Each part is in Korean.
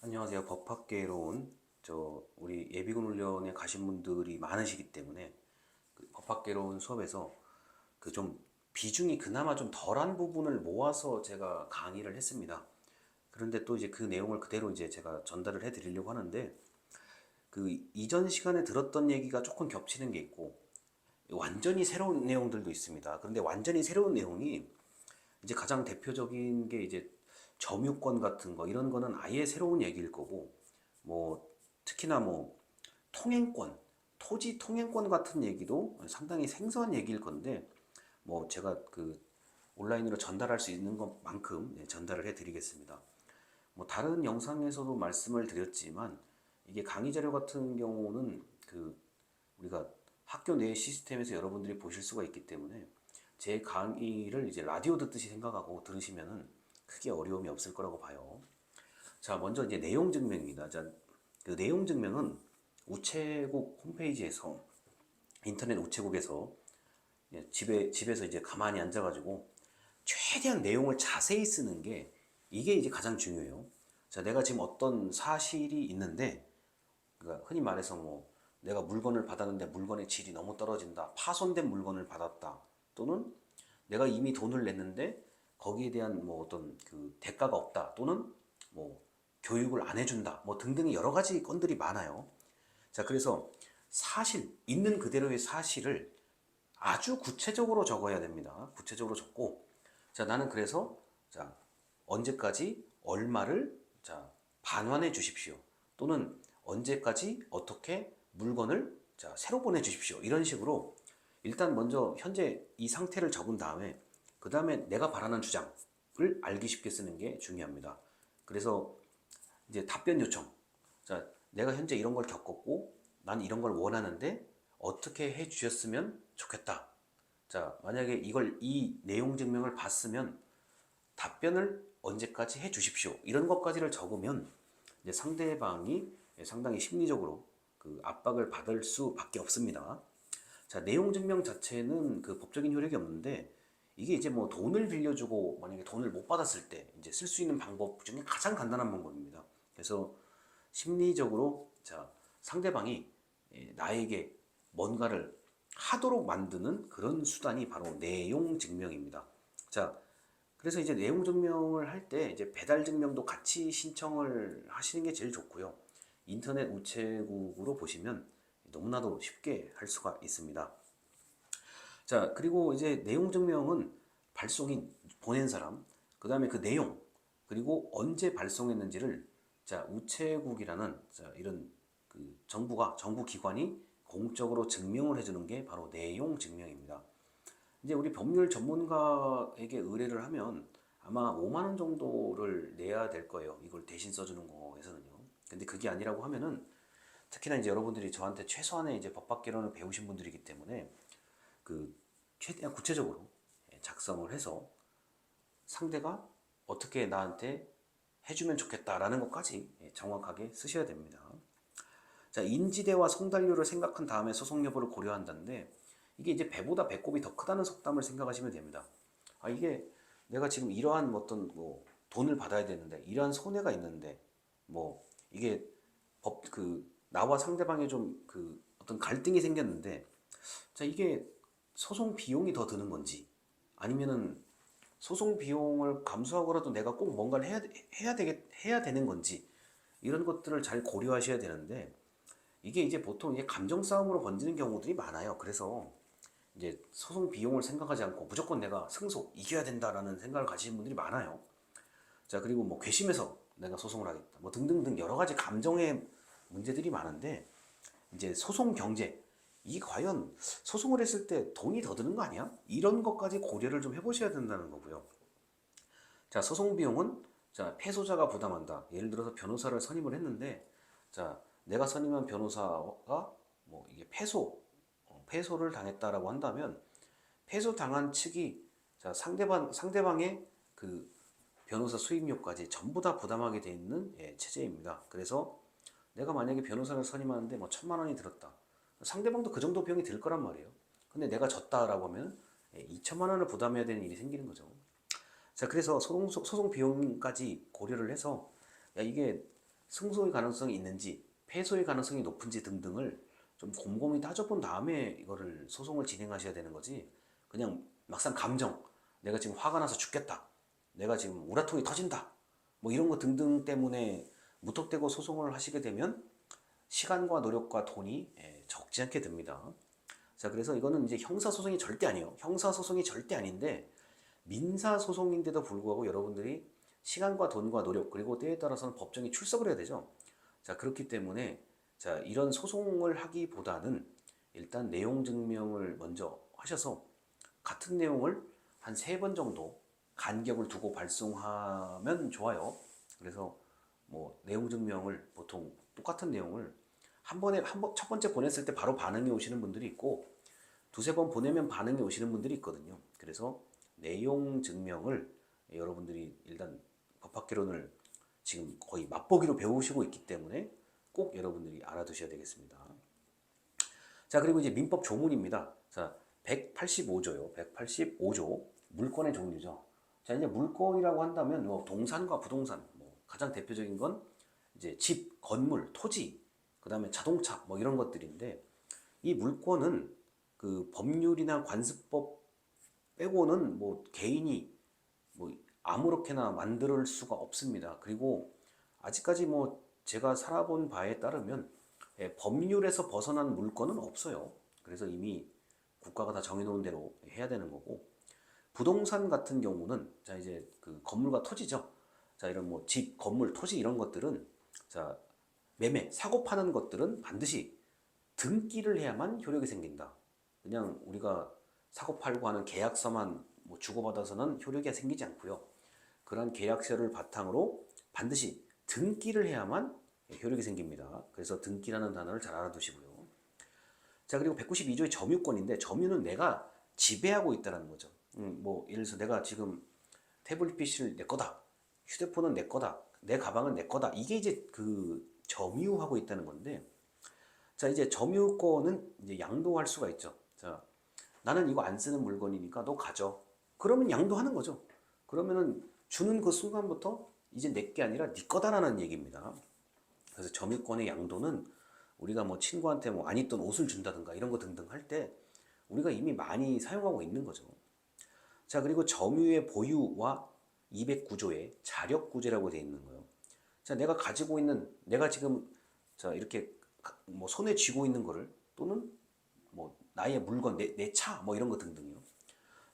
안녕하세요. 법학계로 온 우리 예비군 훈련에 가신 분들이 많으시기 때문에 그 법학계로 온 수업에서 그 좀 비중이 그나마 좀 덜한 부분을 모아서 제가 강의를 했습니다. 그런데 또 이제 그 내용을 그대로 이제 제가 전달을 해 드리려고 하는데, 그 이전 시간에 들었던 얘기가 조금 겹치는 게 있고 완전히 새로운 내용들도 있습니다. 그런데 완전히 새로운 내용이 이제 가장 대표적인 게 이제 점유권 같은 거, 이런 거는 아예 새로운 얘기일 거고, 뭐 특히나 뭐 통행권, 토지 통행권 같은 얘기도 상당히 생소한 얘기일 건데, 뭐 제가 그 온라인으로 전달할 수 있는 것만큼 전달을 해 드리겠습니다. 뭐 다른 영상에서도 말씀을 드렸지만, 이게 강의 자료 같은 경우는 그 우리가 학교 내 시스템에서 여러분들이 보실 수가 있기 때문에 제 강의를 이제 라디오 듣듯이 생각하고 들으시면은 크게 어려움이 없을 거라고 봐요. 자, 먼저 이제 내용 증명입니다. 자, 그 내용 증명은 우체국 홈페이지에서, 인터넷 우체국에서 집에서 이제 가만히 앉아가지고 최대한 내용을 자세히 쓰는 게, 이게 이제 가장 중요해요. 자, 내가 지금 어떤 사실이 있는데, 그러니까 흔히 말해서 뭐 내가 물건을 받았는데 물건의 질이 너무 떨어진다, 파손된 물건을 받았다, 또는 내가 이미 돈을 냈는데 거기에 대한 뭐 어떤 그 대가가 없다, 또는 뭐 교육을 안 해준다, 뭐 등등의 여러 가지 건들이 많아요. 자, 그래서 사실, 있는 그대로의 사실을 아주 구체적으로 적어야 됩니다. 구체적으로 적고, 자, 나는 그래서, 자, 언제까지 얼마를, 자, 반환해 주십시오, 또는 언제까지 어떻게 물건을, 자, 새로 보내 주십시오, 이런 식으로 일단 먼저 현재 이 상태를 적은 다음에, 그 다음에 내가 바라는 주장을 알기 쉽게 쓰는 게 중요합니다. 그래서 이제 답변 요청. 자, 내가 현재 이런 걸 겪었고 난 이런 걸 원하는데 어떻게 해 주셨으면 좋겠다. 자, 만약에 이 내용 증명을 봤으면 답변을 언제까지 해 주십시오, 이런 것까지를 적으면 이제 상대방이 상당히 심리적으로 그 압박을 받을 수밖에 없습니다. 자, 내용 증명 자체는 그 법적인 효력이 없는데, 이게 이제 뭐 돈을 빌려주고 만약에 돈을 못 받았을 때 이제 쓸 수 있는 방법 중에 가장 간단한 방법입니다. 그래서 심리적으로, 자, 상대방이 나에게 뭔가를 하도록 만드는 그런 수단이 바로 내용 증명입니다. 자, 그래서 이제 내용 증명을 할 때 이제 배달 증명도 같이 신청을 하시는 게 제일 좋고요. 인터넷 우체국으로 보시면 너무나도 쉽게 할 수가 있습니다. 자, 그리고 이제 내용 증명은 발송인, 보낸 사람, 그 다음에 그 내용, 그리고 언제 발송했는지를, 자, 우체국이라는, 자, 이런 그 정부 기관이 공적으로 증명을 해주는 게 바로 내용 증명입니다. 이제 우리 법률 전문가에게 의뢰를 하면 아마 5만 원 정도를 내야 될 거예요. 이걸 대신 써주는 거에서는요. 근데 그게 아니라고 하면은, 특히나 이제 여러분들이 저한테 최소한의 이제 법학개론을 배우신 분들이기 때문에 그 최대한 구체적으로 작성을 해서 상대가 어떻게 나한테 해주면 좋겠다라는 것까지 정확하게 쓰셔야 됩니다. 자, 인지대와 송달료를 생각한 다음에 소송 여부를 고려한다는데, 이게 이제 배보다 배꼽이 더 크다는 속담을 생각하시면 됩니다. 아, 이게 내가 지금 이러한 어떤 뭐 돈을 받아야 되는데 이러한 손해가 있는데, 뭐 이게 나와 상대방의 좀 그 어떤 갈등이 생겼는데, 자, 이게 소송 비용이 더 드는 건지, 아니면은 소송 비용을 감수하고라도 내가 꼭 뭔가를 해야 되는 건지, 이런 것들을 잘 고려하셔야 되는데, 이게 이제 보통 이제 감정 싸움으로 번지는 경우들이 많아요. 그래서 이제 소송 비용을 생각하지 않고 무조건 내가 승소, 이겨야 된다라는 생각을 가지는 분들이 많아요. 자, 그리고 뭐 괘씸해서 내가 소송을 하겠다, 뭐 등등등 여러 가지 감정의 문제들이 많은데, 이제 소송 경제, 이 과연 소송을 했을 때 돈이 더 드는 거 아니야? 이런 것까지 고려를 좀 해보셔야 된다는 거고요. 자, 소송 비용은, 자, 패소자가 부담한다. 예를 들어서 변호사를 선임을 했는데, 자, 내가 선임한 변호사가 뭐 이게 패소를 당했다라고 한다면, 패소 당한 측이, 자, 상대방의 그 변호사 수임료까지 전부 다 부담하게 돼 있는 체제입니다. 그래서 내가 만약에 변호사를 선임하는데 뭐 1,000만 원이 들었다. 상대방도 그 정도 비용이 들 거란 말이에요. 근데 내가 졌다라고 하면 2천만 원을 부담해야 되는 일이 생기는 거죠. 자, 그래서 소송 비용까지 고려를 해서, 야, 이게 승소의 가능성이 있는지 패소의 가능성이 높은지 등등을 좀 곰곰이 따져본 다음에 이거를 소송을 진행하셔야 되는 거지. 그냥 막상 감정, 내가 지금 화가 나서 죽겠다, 내가 지금 우라통이 터진다, 뭐 이런 거 등등 때문에 무턱대고 소송을 하시게 되면 시간과 노력과 돈이 적지 않게 듭니다. 자, 그래서 이거는 이제 형사소송이 절대 아니에요. 형사소송이 절대 아닌데 민사소송인데도 불구하고 여러분들이 시간과 돈과 노력, 그리고 때에 따라서는 법정에 출석을 해야 되죠. 자, 그렇기 때문에 자, 이런 소송을 하기보다는 일단 내용 증명을 먼저 하셔서 같은 내용을 한 3번 정도 간격을 두고 발송하면 좋아요. 그래서 뭐 내용 증명을 보통 똑같은 내용을 한 번에 첫 번째 보냈을 때 바로 반응이 오시는 분들이 있고 두세 번 보내면 반응이 오시는 분들이 있거든요. 그래서 내용 증명을 여러분들이 일단 법학개론을 지금 거의 맛보기로 배우시고 있기 때문에 꼭 여러분들이 알아두셔야 되겠습니다. 자, 그리고 이제 민법 조문입니다. 자, 185조요. 185조 물권의 종류죠. 자, 이제 물권이라고 한다면 뭐 동산과 부동산, 뭐 가장 대표적인 건 이제 집, 건물, 토지, 그다음에 자동차 뭐 이런 것들인데 이 물권은 그 법률이나 관습법 빼고는 뭐 개인이 뭐 아무렇게나 만들 수가 없습니다. 그리고 아직까지 뭐 제가 살아본 바에 따르면 법률에서 벗어난 물건은 없어요. 그래서 이미 국가가 다 정해놓은 대로 해야 되는 거고 부동산 같은 경우는 자 이제 그 건물과 토지죠. 자 이런 뭐 집, 건물, 토지 이런 것들은 자 매매, 사고 파는 것들은 반드시 등기를 해야만 효력이 생긴다. 그냥 우리가 사고 팔고 하는 계약서만 뭐 주고받아서는 효력이 생기지 않고요. 그런 계약서를 바탕으로 반드시 등기를 해야만 효력이 생깁니다. 그래서 등기라는 단어를 잘 알아두시고요. 자, 그리고 192조의 점유권인데 점유는 내가 지배하고 있다는 거죠. 뭐 예를 들어서 내가 지금 태블릿 PC를 내 거다, 휴대폰은 내 거다, 내 가방은 내 거다. 이게 이제 그 점유하고 있다는 건데, 자 이제 점유권은 이제 양도할 수가 있죠. 자, 나는 이거 안 쓰는 물건이니까 너 가져. 그러면 양도하는 거죠. 그러면은 주는 그 순간부터 이제 내 게 아니라 네 거다라는 얘기입니다. 그래서 점유권의 양도는 우리가 뭐 친구한테 뭐 안 입던 옷을 준다든가 이런 거 등등 할 때 우리가 이미 많이 사용하고 있는 거죠. 자, 그리고 점유의 보유와 209조에 자력구제라고 되어 있는 거예요. 자, 내가 가지고 있는, 내가 지금 자 이렇게 뭐 손에 쥐고 있는 거를 또는 뭐 나의 물건, 내 차 뭐 이런 거 등등요.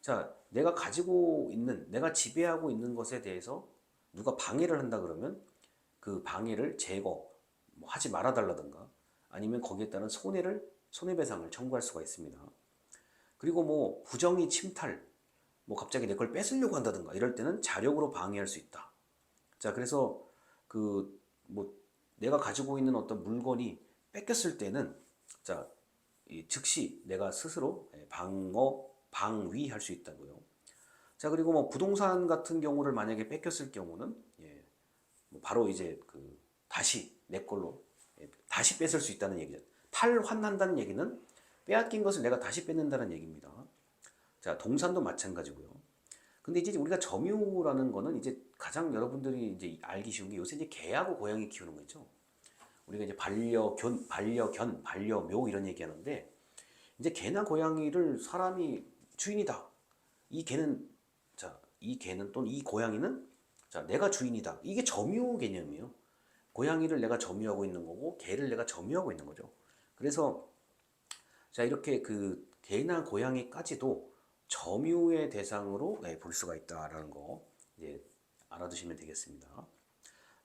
자, 내가 가지고 있는, 내가 지배하고 있는 것에 대해서 누가 방해를 한다 그러면 그 방해를 제거 뭐 하지 말아 달라든가 아니면 거기에 따른 손해배상을 청구할 수가 있습니다. 그리고 뭐 부정의 침탈, 뭐 갑자기 내 걸 뺏으려고 한다든가 이럴 때는 자력으로 방해할 수 있다. 자, 그래서 그 뭐 내가 가지고 있는 어떤 물건이 뺏겼을 때는 자, 즉시 내가 스스로 방위할 수 있다고요. 자, 그리고 뭐 부동산 같은 경우를 만약에 뺏겼을 경우는 뭐 바로 이제 그 다시 내 걸로 다시 뺏을 수 있다는 얘기죠. 탈환한다는 얘기는 빼앗긴 것을 내가 다시 뺏는다는 얘기입니다. 자, 동산도 마찬가지고요. 근데 이제 우리가 점유라는 거는 이제 가장 여러분들이 이제 알기 쉬운 게 요새 이제 개하고 고양이 키우는 거 있죠. 우리가 이제 반려묘 이런 얘기하는데 이제 개나 고양이를 사람이 주인이다. 이 개는 이 개는 또는 이 고양이는 내가 주인이다. 이게 점유 개념이에요. 고양이를 내가 점유하고 있는 거고 개를 내가 점유하고 있는 거죠. 그래서 자 이렇게 그 개나 고양이까지도 점유의 대상으로 볼 수가 있다라는 거 이제 알아두시면 되겠습니다.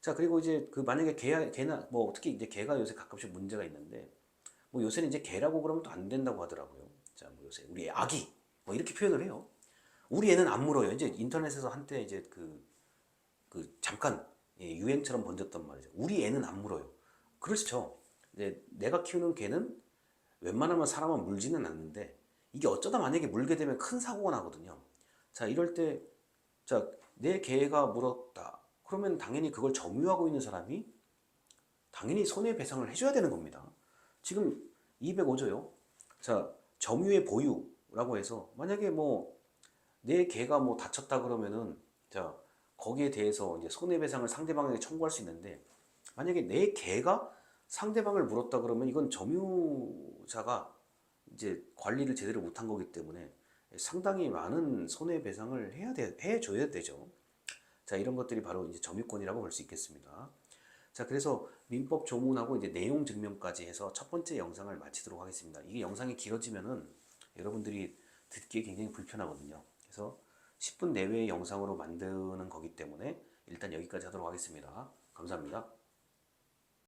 자 그리고 이제 그 만약에 개나 뭐 특히 이제 개가 요새 가끔씩 문제가 있는데 뭐 요새는 이제 개라고 그러면 또 안 된다고 하더라고요. 자 뭐 요새 우리 아기 뭐 이렇게 표현을 해요. 우리 애는 안 물어요. 이제 인터넷에서 한때 이제 그 잠깐 유행처럼 번졌단 말이죠. 우리 애는 안 물어요. 그렇죠. 이제 내가 키우는 개는 웬만하면 사람은 물지는 않는데 이게 어쩌다 만약에 물게 되면 큰 사고가 나거든요. 자 이럴 때 자 내 개가 물었다. 그러면 당연히 그걸 점유하고 있는 사람이 당연히 손해배상을 해줘야 되는 겁니다. 지금 205조요. 자 점유의 보유라고 해서 만약에 뭐 내 개가 뭐 다쳤다 그러면은 자 거기에 대해서 이제 손해배상을 상대방에게 청구할 수 있는데 만약에 내 개가 상대방을 물었다 그러면 이건 점유자가 이제 관리를 제대로 못한 거기 때문에 상당히 많은 손해배상을 해줘야 되죠. 자, 이런 것들이 바로 이제 점유권이라고 볼 수 있겠습니다. 자, 그래서 민법 조문하고 이제 내용 증명까지 해서 첫 번째 영상을 마치도록 하겠습니다. 이게 영상이 길어지면은 여러분들이 듣기에 굉장히 불편하거든요. 그래서 10분 내외의 영상으로 만드는 거기 때문에 일단 여기까지 하도록 하겠습니다. 감사합니다.